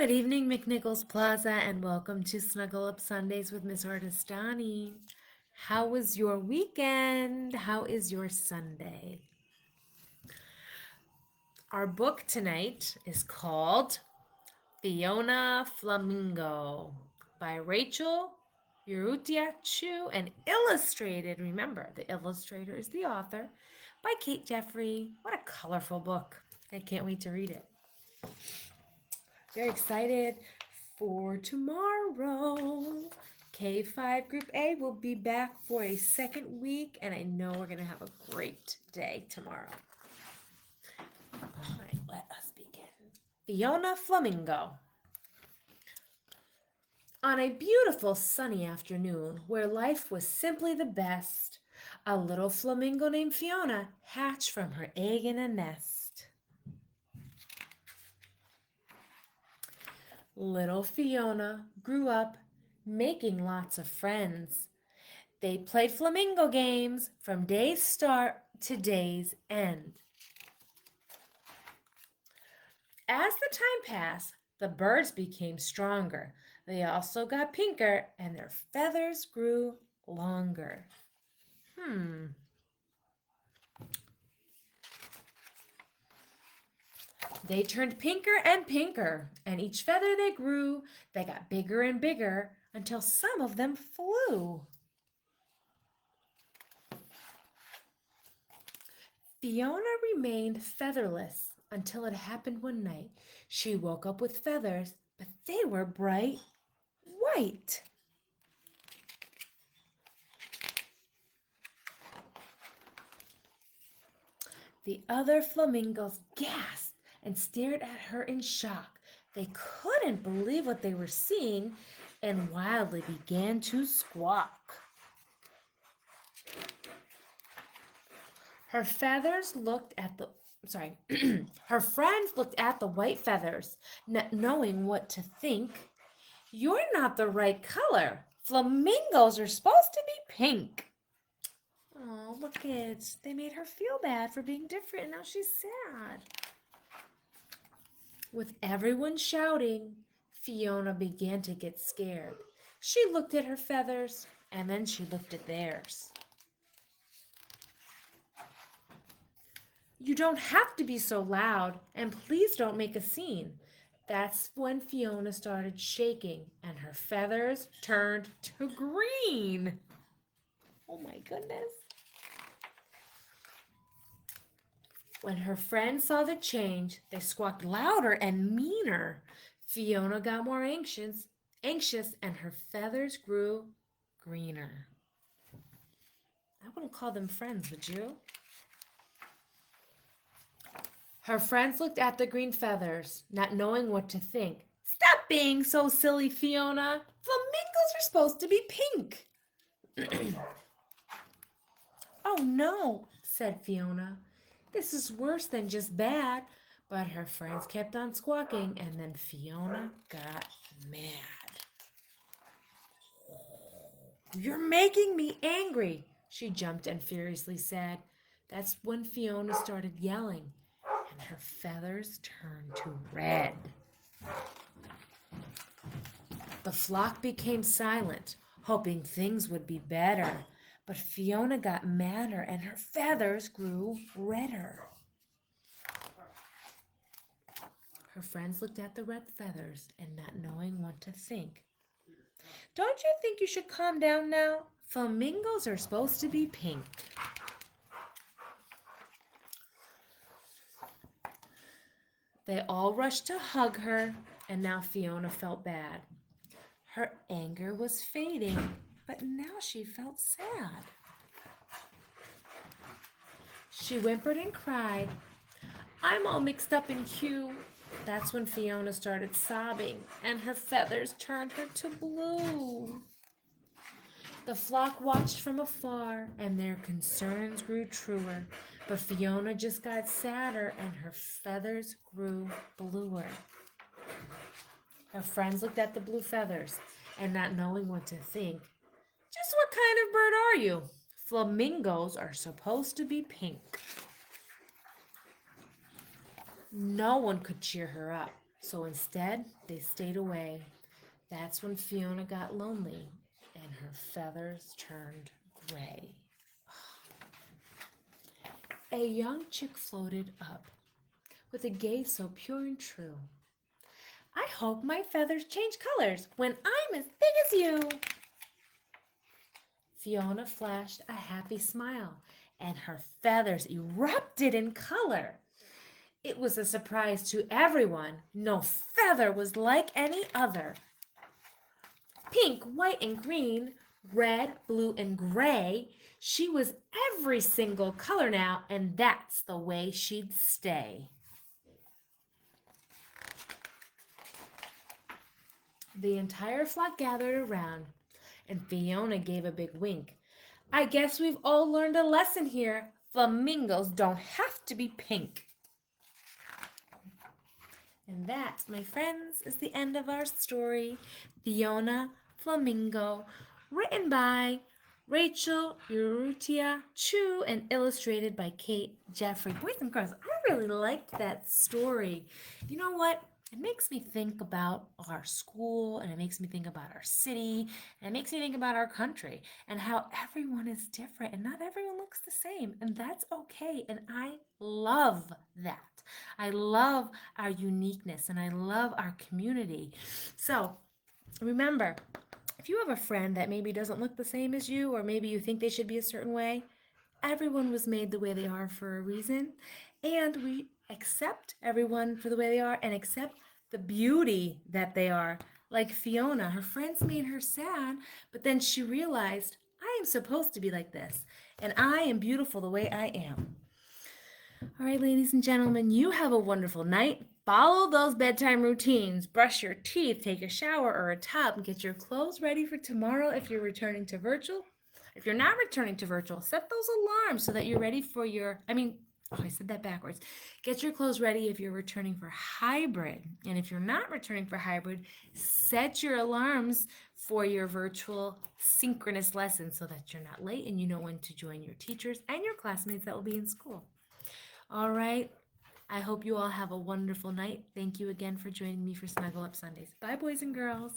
Good evening, McNichols Plaza, and welcome to Snuggle Up Sundays with Miss Artistani. How was your weekend? How is your Sunday? Our book tonight is called Fiona Flamingo by Rachael Urrutia Chu and illustrated, remember, the illustrator is the author, by Kate Jeffrey. What a colorful book. I can't wait to read it. Very excited for tomorrow. K5 Group A will be back for a second week, and I know we're going to have a great day tomorrow. All right, let us begin. Fiona Flamingo. On a beautiful sunny afternoon where life was simply the best, a little flamingo named Fiona hatched from her egg in a nest. Little Fiona grew up making lots of friends. They played flamingo games from day's start to day's end. As the time passed, the birds became stronger. They also got pinker and their feathers grew longer. They turned pinker and pinker, and each feather they grew, they got bigger and bigger until some of them flew. Fiona remained featherless until it happened one night. She woke up with feathers, but they were bright white. The other flamingos gasped and stared at her in shock. They couldn't believe what they were seeing and wildly began to squawk. Her feathers looked at the her friends looked at the white feathers, not knowing what to think. You're not the right color. Flamingos are supposed to be pink. Oh, look it. They made her feel bad for being different, and now she's sad. With everyone shouting, Fiona began to get scared. She looked at her feathers, and then she looked at theirs. You don't have to be so loud, and please don't make a scene. That's when Fiona started shaking, and her feathers turned to green. Oh my goodness. When her friends saw the change, they squawked louder and meaner. Fiona got more anxious, and her feathers grew greener. I wouldn't call them friends, would you? Her friends looked at the green feathers, not knowing what to think. Stop being so silly, Fiona. Flamingos are supposed to be pink. Oh no, said Fiona. This is worse than just bad. But her friends kept on squawking, and then Fiona got mad. You're making me angry, she jumped and furiously said. That's when Fiona started yelling, and her feathers turned to red. The flock became silent, hoping things would be better. But Fiona got madder, and her feathers grew redder. Her friends looked at the red feathers and not knowing what to think. Don't you think you should calm down now? Flamingos are supposed to be pink. They all rushed to hug her, and now Fiona felt bad. Her anger was fading, but now she felt sad. She whimpered and cried, I'm all mixed up in hue. That's when Fiona started sobbing, and her feathers turned her to blue. The flock watched from afar, and their concerns grew truer. But Fiona just got sadder, and her feathers grew bluer. Her friends looked at the blue feathers, and not knowing what to think, just what kind of bird are you? Flamingos are supposed to be pink. No one could cheer her up. So instead, they stayed away. That's when Fiona got lonely and her feathers turned gray. A young chick floated up with a gaze so pure and true. I hope my feathers change colors when I'm as big as you. Fiona flashed a happy smile, and her feathers erupted in color. It was a surprise to everyone. No feather was like any other. Pink, white, and green, red, blue, and gray. She was every single color now, and that's the way she'd stay. The entire flock gathered around, and Fiona gave a big wink. I guess we've all learned a lesson here. Flamingos don't have to be pink. And that, my friends, is the end of our story, Fiona Flamingo, written by Rachael Urrutia Chu and illustrated by Kate Jeffrey. Boys and girls, I really liked that story. You know what? It makes me think about our school, and it makes me think about our city, and it makes me think about our country and how everyone is different and not everyone looks the same. And that's okay. And I love that. I love our uniqueness and I love our community. So remember, if you have a friend that maybe doesn't look the same as you, or maybe you think they should be a certain way, everyone was made the way they are for a reason. And we accept everyone for the way they are and accept the beauty that they are. Like Fiona, her friends made her sad, but then she realized, I am supposed to be like this, and I am beautiful the way I am. All right, ladies and gentlemen, you have a wonderful night. Follow those bedtime routines. Brush your teeth, take a shower or a tub, and get your clothes ready for tomorrow if you're returning to virtual. If you're not returning to virtual, set those alarms so that you're ready for I said that backwards. Get your clothes ready if you're returning for hybrid. And if you're not returning for hybrid, set your alarms for your virtual synchronous lessons so that you're not late and you know when to join your teachers and your classmates that will be in school. All right. I hope you all have a wonderful night. Thank you again for joining me for Snuggle Up Sundays. Bye, boys and girls.